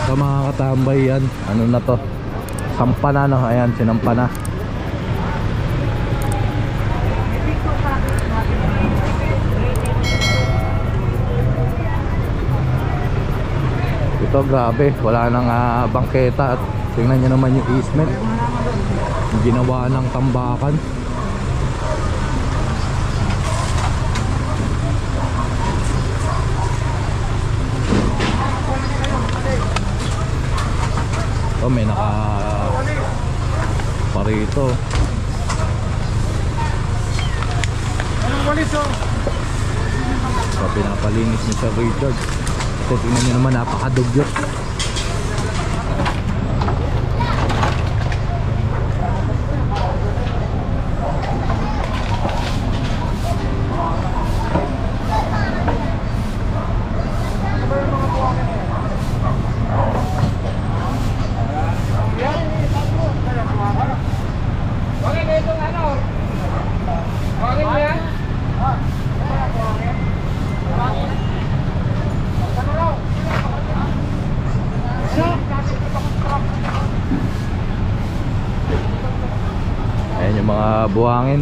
Ito mga katambay yan. Ano na to? Sampa na, no? Ayan, sinampa na. Ito grabe, wala nang bangketa. At tingnan nyo naman yung easement, yung ginawa ng tambakan. Ito may naka parito. So pinapalinis ni Sir Richard. So tingnan nyo naman, napakadugyot. Ayan yung mga buhangin.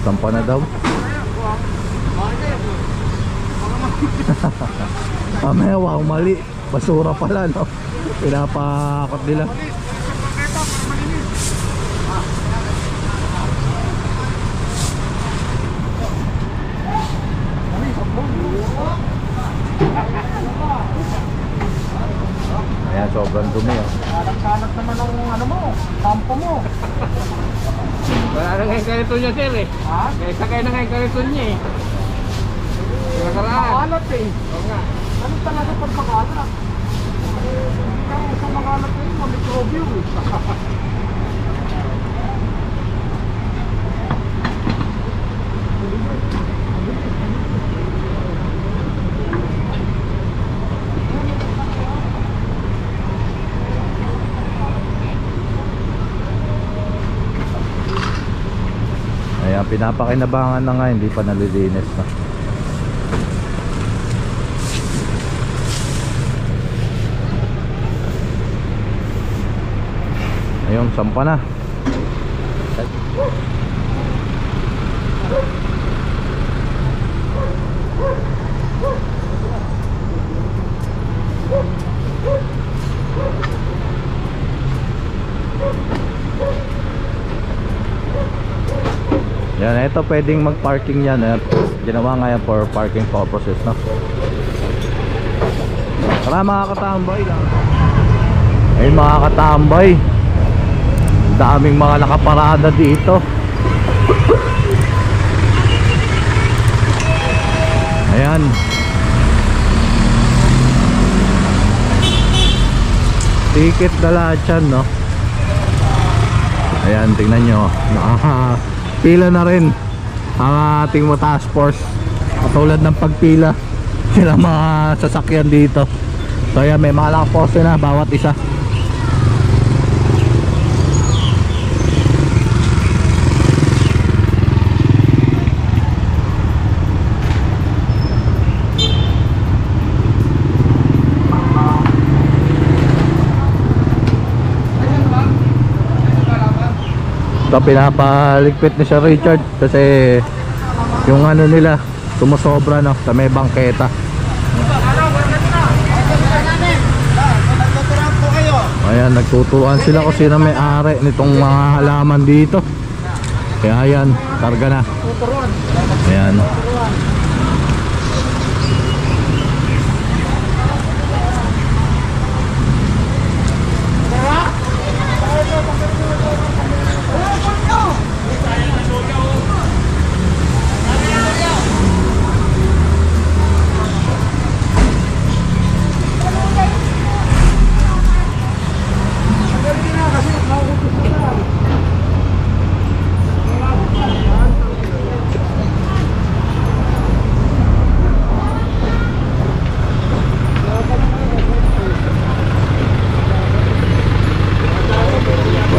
Sampa na daw. Mamaya wow, mali. Basura pala, no? Pinapakot nila. Ayan, sobrang dumi, oh. Kalat naman ang ano mo, kampo mo. Wala na ngayon karito niya, sir, eh. Ha? Kaya sakay na ngayon karito niya, eh. Nakaraan. Makalat eh. Oo nga. Ano talaga pag makalat? Kaya sa makalat eh, mamikrobyo eh. Ayan, pinapakinabangan na nga, hindi pa nalilinis na. Ayun, sampa na. Yan, ito pwedeng mag-parking yan. Ginawa nga yan for parking purposes, no? Tara mga katambay lang. Ayun mga katambay, daming mga nakaparada dito. Ayan. Ticket na lahat yan, no? Ayan, tingnan nyo. Pila na rin ang ating mga task force. Katulad ng pagpila sila mga sasakyan dito. So ayan, may mga nakaposte na bawat isa. Ito pinapaligpit ni Sir Richard kasi yung ano nila sumusobra, no, sa may bangketa. Ayan, nagtuturuan sila kung sino may-ari nitong mga halaman dito. Kaya ayan, karga na. Ayan.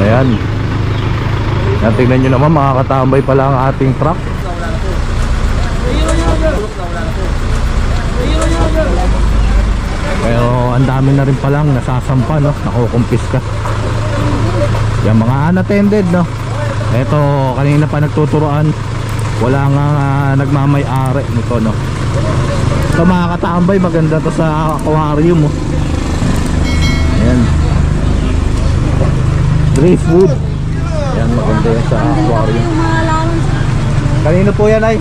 Ayan. Yan, tingnan nyo naman, mga katambay pala ang ating truck. Pero ang dami na rin palang nasasampa, no? Nakukumpis ka. Yung mga unattended, no? Eto, kanina pa nagtuturoan. Wala nga nagmamay-ari nito, no? Ito mga katambay, maganda to sa aquarium, oh. Ayan. Driftwood. Ayan, maganda yan sa aquarium. Kanino po yan ay?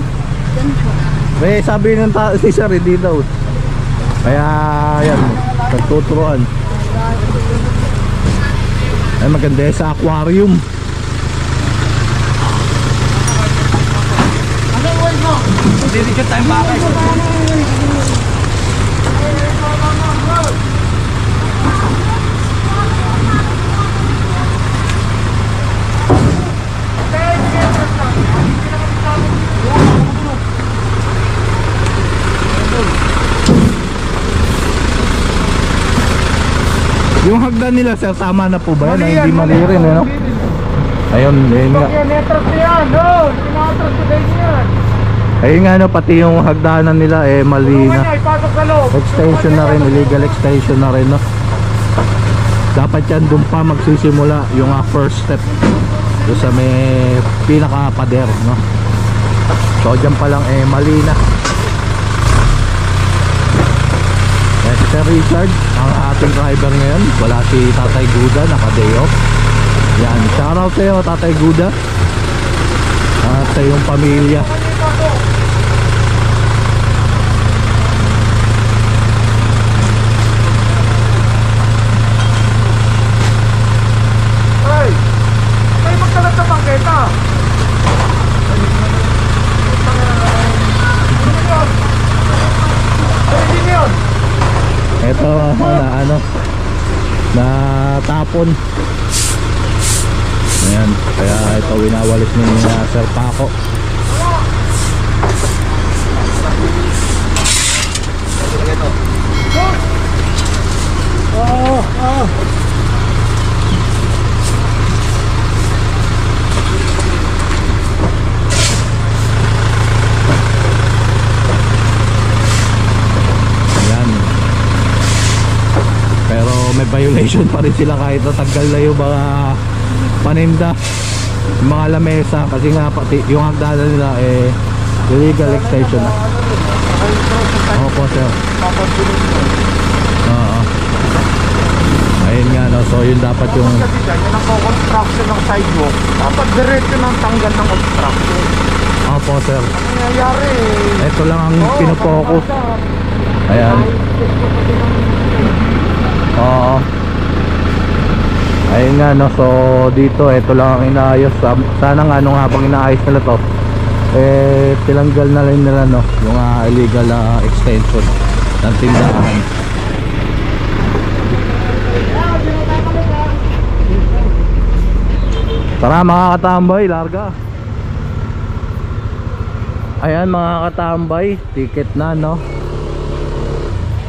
May sabi ng si Sir, hindi daw. Kaya yan, nagtuturoan. Ay, maganda yan sa aquarium. Dito tayo bakay. Yung hagdan nila, sir, tama na po ba yan? Mali Ay, hindi yan, mali mali. rin, ano? Ayun, yun nga. Yan, netras na yan. No, sinatras na din yan. Ayun nga, no, pati yung hagdanan nila, eh, mali Tulungan na. niya, ipasok sa loob. Extension na rin, illegal extension na rin, no? Dapat yan, dun pa magsisimula yung first step doon sa may pinaka-pader, no? So, dyan pa lang, eh, mali na. Yan, si Sir Richard, ang ating driver ngayon. Wala si Tatay Guda, naka-day off. Yan, shoutout sa'yo, Tatay Guda. At sa iyong pamilya. Ay, ay magkalat sa bangketa. Ito na ano, na tapon. Ayan, kaya ito winawalis ni Sir Paco. Ayan. Pero may violation pa rin sila kahit natanggal na yung mga paninda, yung mga lamesa, kasi nga pati yung hagdanan nila eh illegal extension na. Opo, sir. Oo. Ayun nga, no, so yun dapat yung Kasi dyan, yun ang construction ng sidewalk. Dapat diretso ng tanggal ng construction. opo, sir. Ano nangyayari? Ito lang ang Oo, pinopokus. baka- Ayan. Oo. Ayun nga, no, so dito ito lang ang inaayos. Sana nga nung habang inaayos nila to, eh tilanggal na rin nila, no, yung illegal extension ng tindahan. Tara mga katambay, larga. Ayan mga katambay, ticket na, no.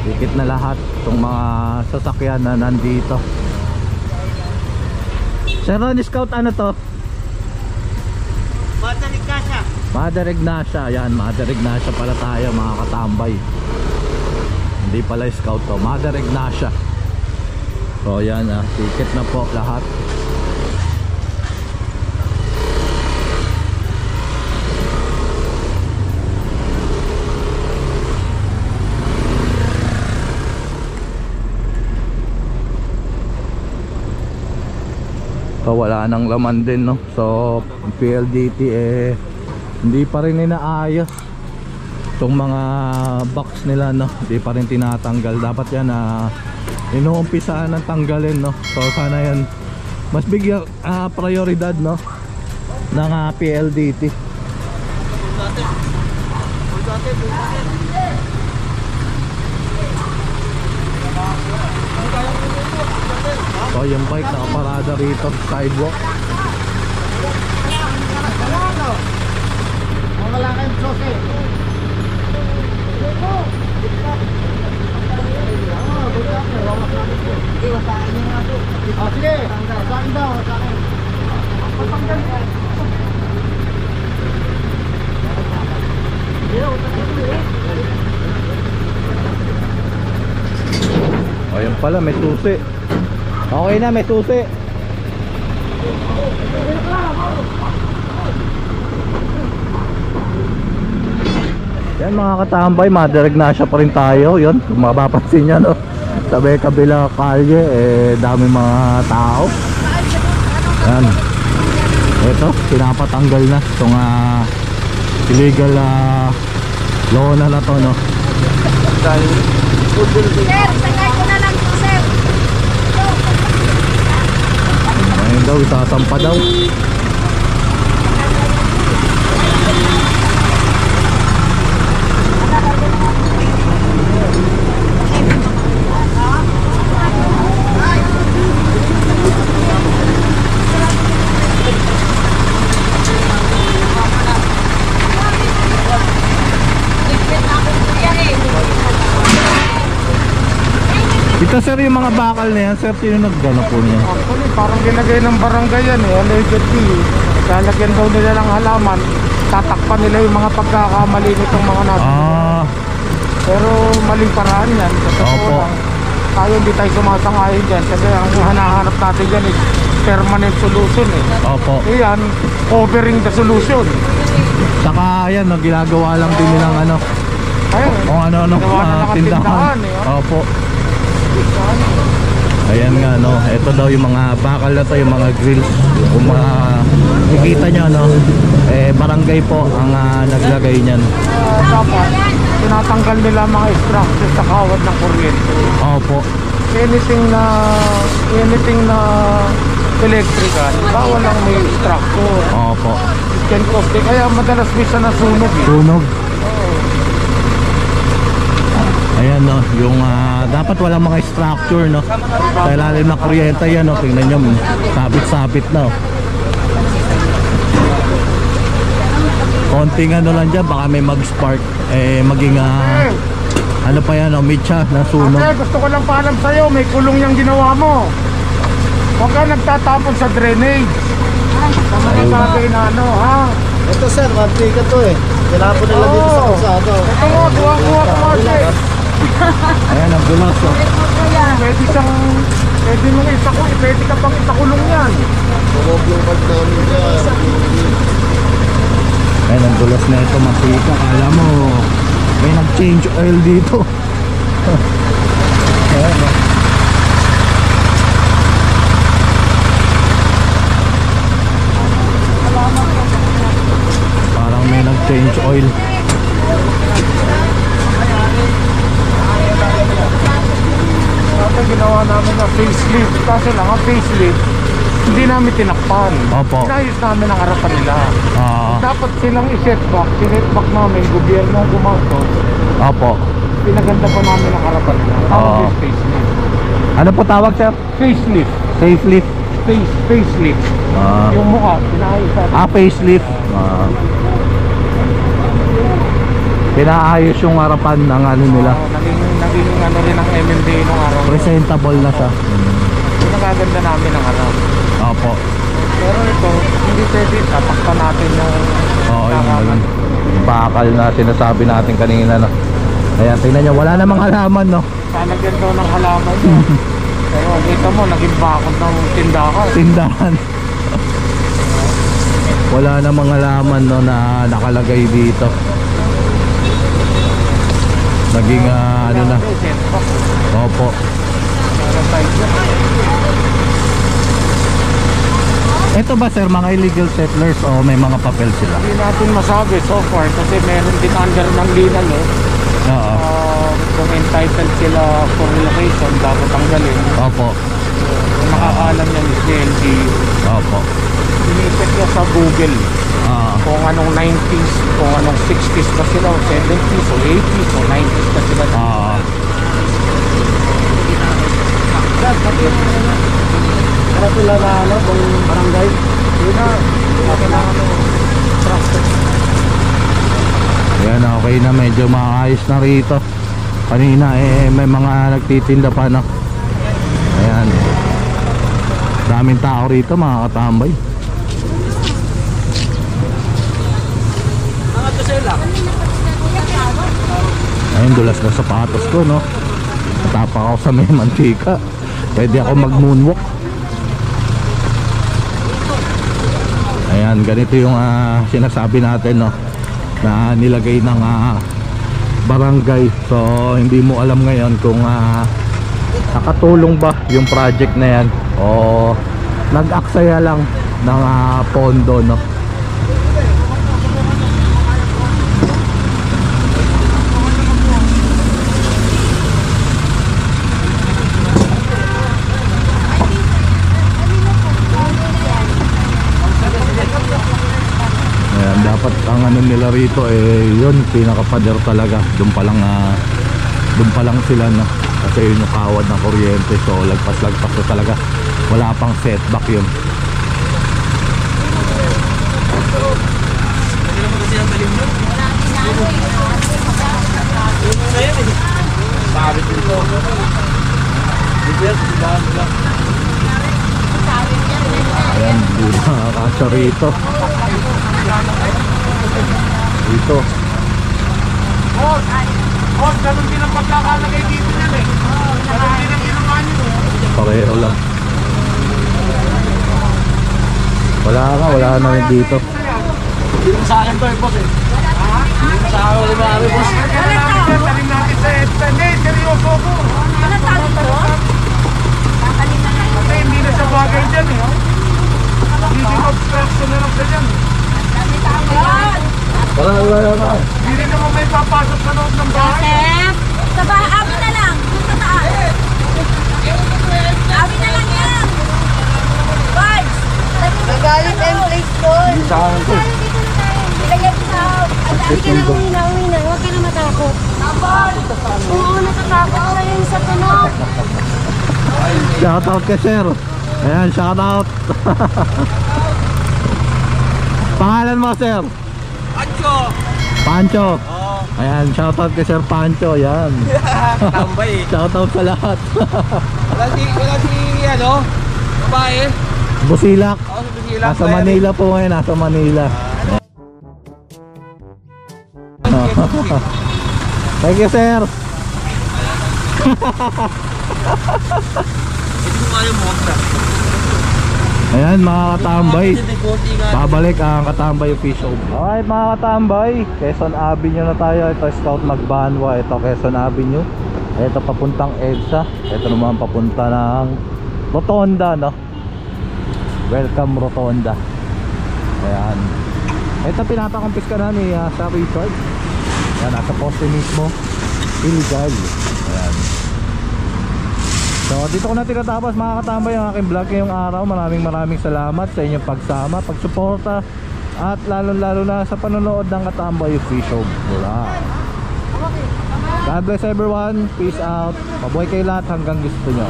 Ticket na lahat itong mga sasakyan na nandito. Sir Ron, Scout, ano to? Mother Ignacia. Mother Ignacia. Ayan, Mother Ignacia pala tayo mga katambay. Hindi pala Scout to, Mother Ignacia. So yan, ticket na po lahat. So wala nang laman din, no. So PLDT eh hindi pa rin inaayos itong mga box nila, no. Hindi pa rin tinatanggal. Dapat yan inuumpisaan ng tanggalin, no. So sana yan mas bigyan prioridad, no, ng PLDT. So yung bike nakaparada rito sa sidewalk. Wala kayong sose. Oh, sige. Sa akin daw, sa akin. O pala, may susi. Okay na, may susi. Yan mga katambay, madirect na siya pa rin tayo. Yun, kung mapapansin nyo, no? Sabi kabila kalye, dami mga tao. Yan. Ito, pinapatanggal na itong illegal lona na to, no? Sir, sakay ko na lang po, sir. Ayun daw, isasampa daw. Ito sir, yung mga bakal na yan, sir, sino nagano po niya? Actually, parang ginagay ng barangay yan eh. Allegedly, lalagyan daw nila ng halaman, tatakpan nila yung mga pagkakamali nitong mga natin. Pero maling paraan yan. Sa totoo Opo. lang, tayo hindi tayo sumasangayon dyan. Kasi ang hinahanap natin dyan is permanent solution eh. Opo. Iyan, covering the solution. Saka yan, no, ginagawa lang din nilang ano, Ayun, kung ano-ano, ginawa na nakatindahan eh. Opo. Ayan nga, no, ito daw yung mga bakal na to, yung mga grills. Kung makikita nyo, no, barangay po ang naglagay nyan. Dapat, tinatanggal nila mga structure sa kawad ng kuryente. Opo. Anything na electrical, bawal lang may structure. Opo. It can cause, kaya madalas bisa nasunog eh. Tunog. Ayan, no, yung dapat walang mga structure, no, sa ilalim ng kuryente yan, no, tingnan nyo, sabit-sabit na, oh. Konting ano lang dyan, baka may mag-spark, maging ano pa yan, oh, mitya na sunog. Ate, gusto ko lang paalam sa'yo, may kulong yung ginawa mo. Huwag ka nagtatapon sa drainage. Sa mga bagay na ano, ha? Ito sir, mantika to eh. Tinapon nila dito sa kalsada. Ito mo, buwang-buwa ko kasi. Ayan, ang dulas, oh. Pwede ka pang isakulong yan. Huwag yung pag namin dyan. Ayan, ang dulas na ito, masika. Kala mo, may nag-change oil dito. Ayan, oh. Parang may nag-change oil. Dati ginawa namin na facelift. Kasi lang ang facelift, hindi namin tinakpan. Opo. Inayos namin ang harapan nila. Opo. Dapat silang i-setback. Sinetback namin, gobyerno ang gumastos. Pinaganda pa namin ang harapan nila. Tawag yung facelift. Ano po tawag, sir? Facelift. Facelift. Facelift. Yung mukha, pinayos natin. Facelift. Pinaayos yung harapan ng ano nila. Naging ano rin ang MMDA nung araw. Presentable na siya. Pinagaganda namin ang harap. Opo. Pero ito, hindi pwede. Tatakpan natin yung Oo, yung halaman. bakal na sinasabi natin kanina, no. Ayan, tingnan nyo, wala namang halaman, no. Talagyan daw ng halaman yun. Pero dito mo, naging bakod ng tindahan. Tindahan. Wala namang halaman, no, na nakalagay dito. Naging ano na. Opo. Ito ba sir, mga illegal settlers o may mga papel sila? Hindi natin masabi so far kasi meron din under ng linan eh. Oo. Kung entitled sila for relocation, dapat tanggalin. Opo. Kung nakakaalam yan is DLG. Opo. Sinisip niya sa Google kung anong 90s, kung anong 60s pa sila, o 70s, o 80s, o 90s pa sila. Para sila na ano, kung barangay. Yun na, kailangan ng trusted. Ayan, okay na, medyo maayos na rito. Kanina may mga nagtitinda pa, no. Ayan. Daming tao rito, mga katambay. Ayun, dulas na sapatos ko, no. Matapa ako sa may mantika. Pwede ako mag moonwalk. Ayan, ganito yung sinasabi natin, no, na nilagay ng barangay. So hindi mo alam ngayon kung nakatulong ba yung project na yan o nag-aksaya lang ng pondo, no. Ayan, dapat ang ano nila rito yun, pinakapader talaga. Doon pa lang sila, no, kasi yun yung kawad ng kuryente. So lagpas na talaga, wala pang setback yun. Ayan, di nakakasya rito. Dito. Ganun din ang pagkakalagay dito yan eh. Ganun din ang ginawa nyo. Pareho lang. Wala na rin dito. Hindi mo sa akin to eh, boss eh. Hindi mo sa akin ulit maaari, boss. Talim natin sa EDSA. Hindi, seryoso ko. Ano tali ko? Tatalin na lang. Kasi hindi na siya bagay dyan eh. Hindi obstruction na lang siya dyan. Dami tao yan. Wala na. Hindi naman may papasok sa loob ng bahay. Joseph, sa bahay, amin na lang. Doon sa taas. Amin na lang yan. Guards, nagalit and place doon. Sa akin to. Dito na tayo. Ilagay ko sa... Hindi ka na uwi na. Huwag ka na matakot. Oo, natatakot sa yun sa tunog. Shoutout ka, sir. Ayan, shoutout. Pangalan mo, sir? Pancho. Ayan, shoutout kay Sir Pancho. Ayan. Tambay. Shoutout sa lahat. Wala si ano? Babae. Busilak. Ako sa Bisilang. Nasa Manila po ngayon, nasa Manila. Thank you, sir. Ito mo yung mokra. Ayan, mga katambay, babalik ang Katambay official. Alright mga katambay, Quezon Avenue na tayo. Ito Scout Magbanwa, ito Quezon Avenue. Ito papuntang EDSA. Ito naman papunta ng Rotonda, no? Welcome Rotonda. Ayan. Ito pinatakumpis ka na ni sa Richard. Ayan, nasa poste mismo. Illegal. Ayan. So dito ko na tinatapos mga katambay ang aking vlog ngayong araw. Maraming salamat sa inyong pagsama, pagsuporta, at lalo na sa panonood ng Katambay official vlog. God bless everyone. Peace out. Mabuhay kayo lahat hanggang gusto nyo.